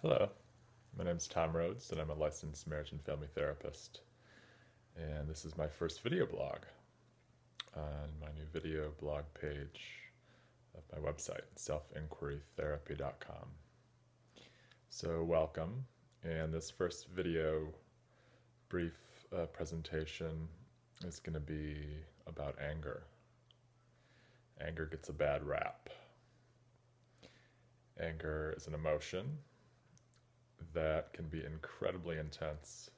Hello, my name is Tom Rhodes, and I'm a licensed marriage and family therapist. And this is my first video blog on my new video blog page of my website, selfinquirytherapy.com. So, welcome. And this first video, brief presentation, is going to be about anger. Anger gets a bad rap. Anger is an emotion that can be incredibly intense,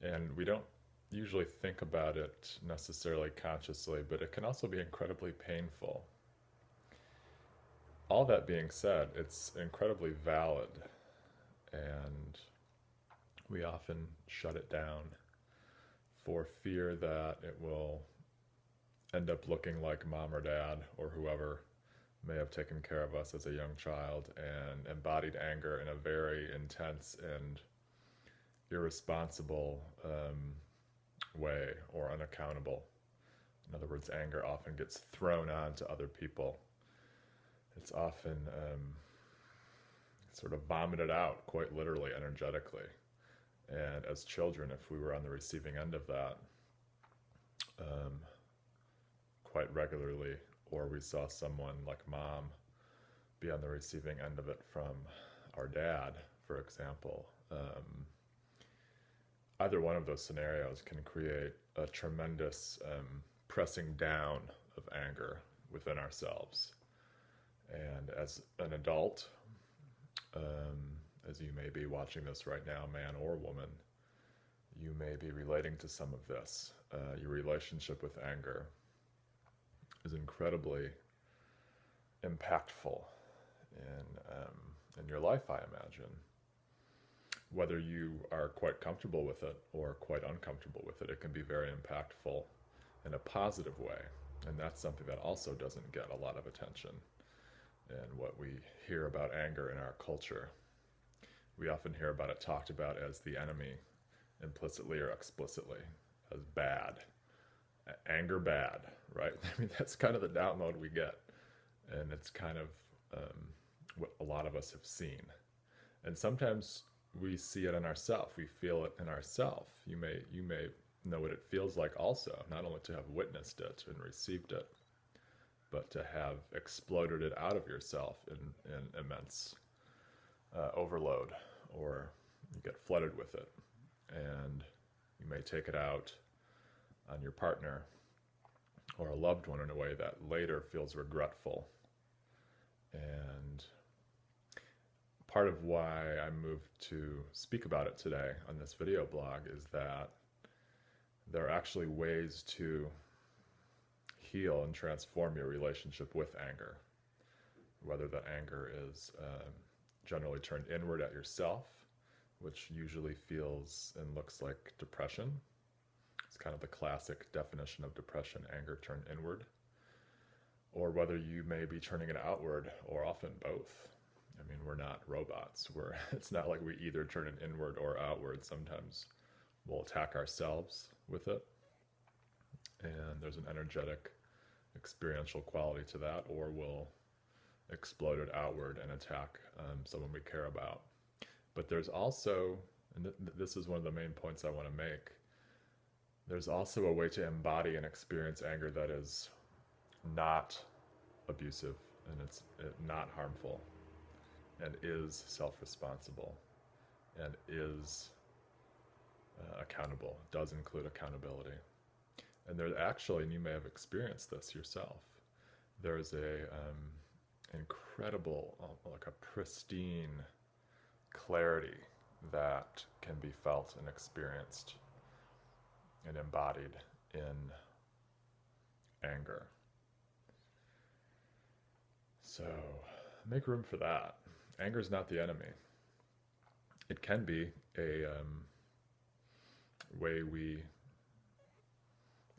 and we don't usually think about it necessarily consciously, but it can also be incredibly painful. All that being said, it's incredibly valid, and we often shut it down for fear that it will end up looking like mom or dad or whoever may have taken care of us as a young child and embodied anger in a very intense and irresponsible way or unaccountable. In other words, anger often gets thrown on to other people. It's often sort of vomited out, quite literally, energetically. And as children, if we were on the receiving end of that quite regularly, or we saw someone like mom be on the receiving end of it from our dad, for example, either one of those scenarios can create a tremendous pressing down of anger within ourselves. And as an adult, as you may be watching this right now, man or woman, you may be relating to some of this. Your relationship with anger is incredibly impactful in your life, I imagine. Whether you are quite comfortable with it or quite uncomfortable with it, it can be very impactful in a positive way. And that's something that also doesn't get a lot of attention in what we hear about anger in our culture. We often hear about it talked about as the enemy, implicitly or explicitly, as bad. Anger bad, right? I mean, that's kind of the download we get. And it's kind of what a lot of us have seen. And sometimes we see it in ourselves. We feel it in ourselves. You may know what it feels like also, not only to have witnessed it and received it, but to have exploded it out of yourself in immense overload, or you get flooded with it. And you may take it out on your partner or a loved one in a way that later feels regretful. And part of why I moved to speak about it today on this video blog is that there are actually ways to heal and transform your relationship with anger. Whether that anger is generally turned inward at yourself, which usually feels and looks like depression. It's kind of the classic definition of depression, anger turned inward. Or whether you may be turning it outward, or often both. I mean, we're not robots. It's not like we either turn it inward or outward. Sometimes we'll attack ourselves with it, and there's an energetic, experiential quality to that, or we'll explode it outward and attack someone we care about. But there's also, and this is one of the main points I want to make, there's also a way to embody and experience anger that is not abusive, and it's not harmful, and is self-responsible, and is accountable, does include accountability. And there's actually, and you may have experienced this yourself, there's a incredible, like a pristine clarity that can be felt and experienced and embodied in anger. So make room for that. Anger is not the enemy. It can be a way we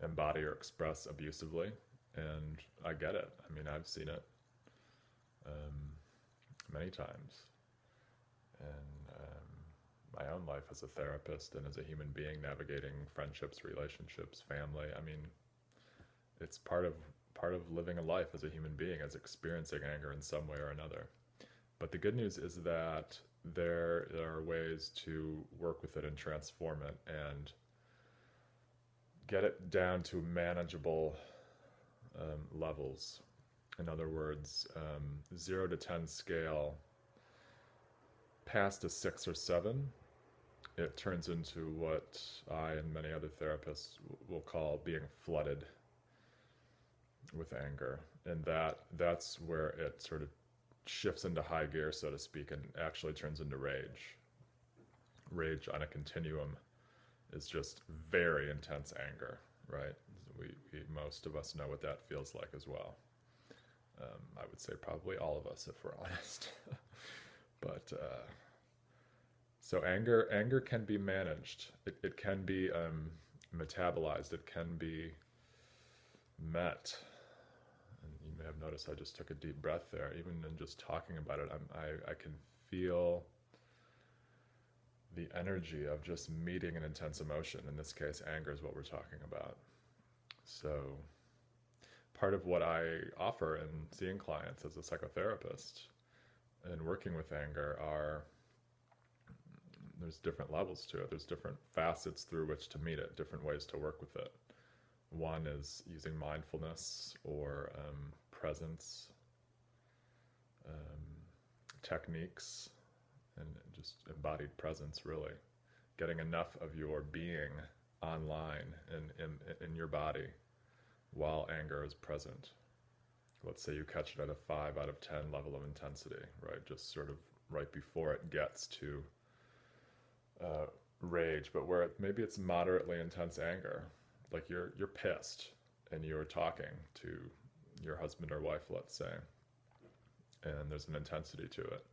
embody or express abusively, and I get it. I mean, I've seen it many times in my own life as a therapist and as a human being navigating friendships, relationships, family. I mean, it's part of living a life as a human being, as experiencing anger in some way or another. But the good news is that there are ways to work with it and transform it and get it down to manageable levels. In other words, 0 to 10 scale, past a 6 or 7, it turns into what I and many other therapists will call being flooded with anger. And that's where it sort of shifts into high gear, so to speak, and actually turns into rage. Rage on a continuum is just very intense anger, right? We most of us know what that feels like as well. I would say probably all of us, if we're honest. But so anger can be managed. It can be metabolized. It can be met. And you may have noticed I just took a deep breath there. Even in just talking about it, I can feel the energy of just meeting an intense emotion. In this case, anger is what we're talking about. So part of what I offer in seeing clients as a psychotherapist and working with anger are, there's different levels to it. There's different facets through which to meet it, different ways to work with it. One is using mindfulness or presence techniques and just embodied presence, really. Getting enough of your being online in your body while anger is present. Let's say you catch it at a 5 out of 10 level of intensity, right? Just sort of right before it gets to rage, but where maybe it's moderately intense anger. Like you're pissed and you're talking to your husband or wife, let's say, and there's an intensity to it.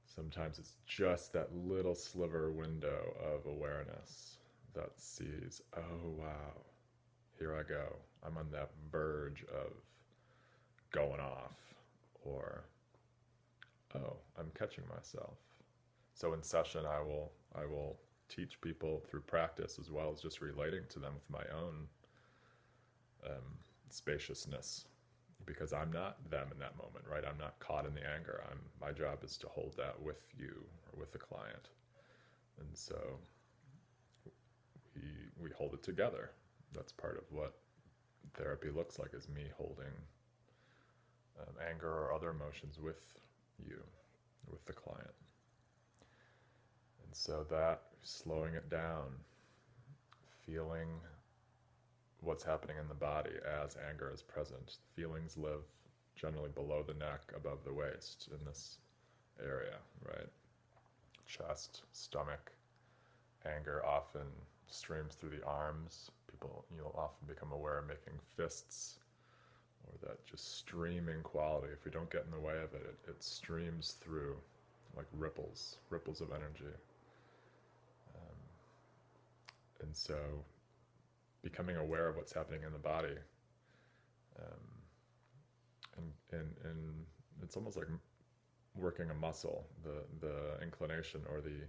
Sometimes it's just that little sliver window of awareness that sees, oh wow, here I go. I'm on that verge of going off, or oh, I'm catching myself. So in session, I will teach people through practice as well as just relating to them with my own spaciousness, because I'm not them in that moment, right? I'm not caught in the anger. My job is to hold that with you or with the client, and so we hold it together. That's part of what therapy looks like, is me holding anger or other emotions with you, with the client. And so that, slowing it down, feeling what's happening in the body as anger is present. Feelings live generally below the neck, above the waist, in this area, right? Chest, stomach. Anger often streams through the arms. You'll often become aware of making fists, or that just streaming quality. If we don't get in the way of it, it streams through like ripples of energy. And so becoming aware of what's happening in the body, and it's almost like working a muscle, the inclination or the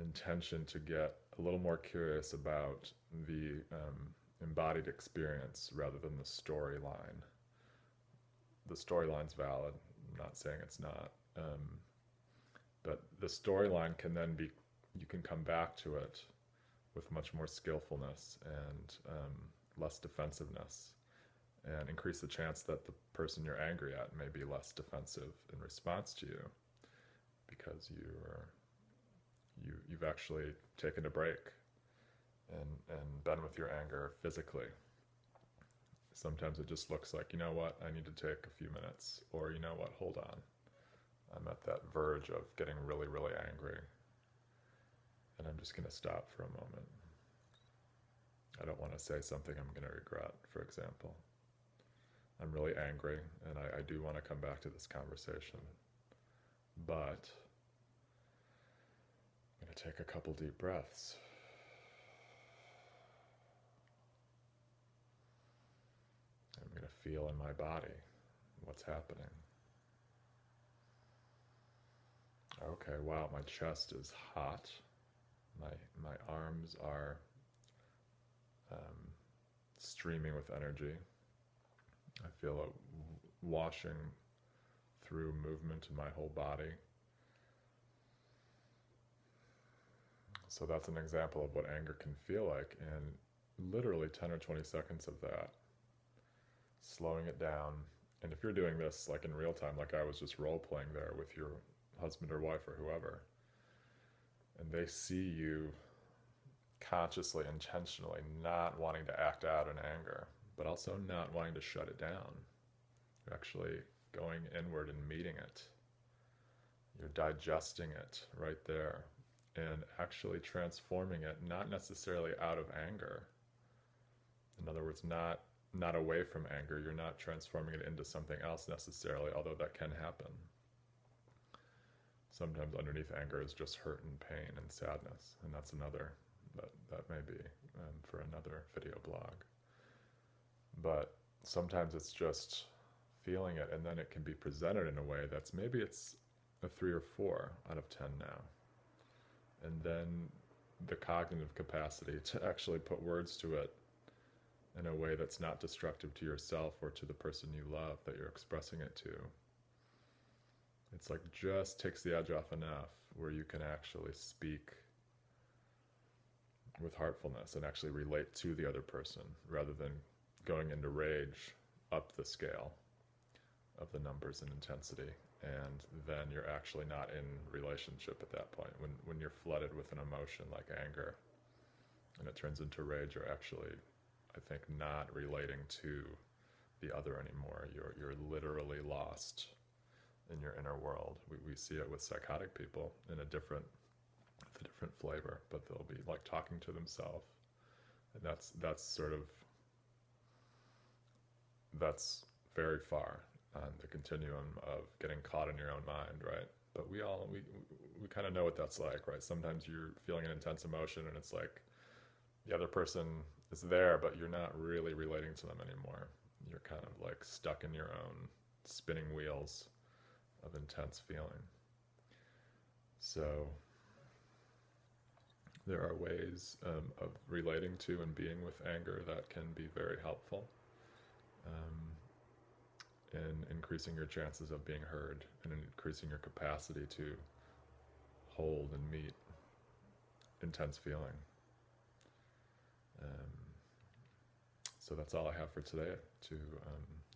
intention to get a little more curious about the embodied experience rather than the storyline. The storyline's valid, I'm not saying it's not, but the storyline can then be, you can come back to it with much more skillfulness and less defensiveness, and increase the chance that the person you're angry at may be less defensive in response to you, because you've actually taken a break and been with your anger physically. Sometimes it just looks like, you know what, I need to take a few minutes, or you know what, hold on, I'm at that verge of getting really, really angry, and I'm just going to stop for a moment. I don't want to say something I'm going to regret, for example. I'm really angry, and I do want to come back to this conversation, but I'm going to take a couple deep breaths. I'm going to feel in my body what's happening. Okay, wow, my chest is hot. My arms are streaming with energy. I feel it washing through movement in my whole body. So that's an example of what anger can feel like, and literally 10 or 20 seconds of that, slowing it down. And if you're doing this like in real time, like I was just role playing there with your husband or wife or whoever, and they see you consciously, intentionally not wanting to act out in anger, but also not wanting to shut it down. You're actually going inward and meeting it. You're digesting it right there and actually transforming it, not necessarily out of anger. In other words, not away from anger. You're not transforming it into something else necessarily, although that can happen. Sometimes underneath anger is just hurt and pain and sadness, and that's another, that may be for another video blog. But sometimes it's just feeling it, and then it can be presented in a way that's, maybe it's a 3 or 4 out of 10 now. And then the cognitive capacity to actually put words to it in a way that's not destructive to yourself or to the person you love that you're expressing it to. It's like just takes the edge off enough where you can actually speak with heartfulness and actually relate to the other person, rather than going into rage up the scale of the numbers and intensity. And then you're actually not in relationship at that point. When you're flooded with an emotion like anger and it turns into rage, you're actually, I think, not relating to the other anymore. You're literally lost in your inner world. We see it with psychotic people in a different flavor, but they'll be like talking to themselves, and that's very far on the continuum of getting caught in your own mind, right? But we kind of know what that's like, right? Sometimes you're feeling an intense emotion and it's like the other person is there, but you're not really relating to them anymore. You're kind of like stuck in your own spinning wheels of intense feeling. So there are ways of relating to and being with anger that can be very helpful in increasing your chances of being heard and increasing your capacity to hold and meet intense feeling. So that's all I have for today to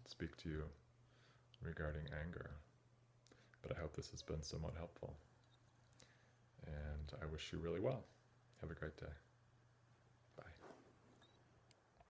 speak to you regarding anger. But I hope this has been somewhat helpful. And I wish you really well. Have a great day.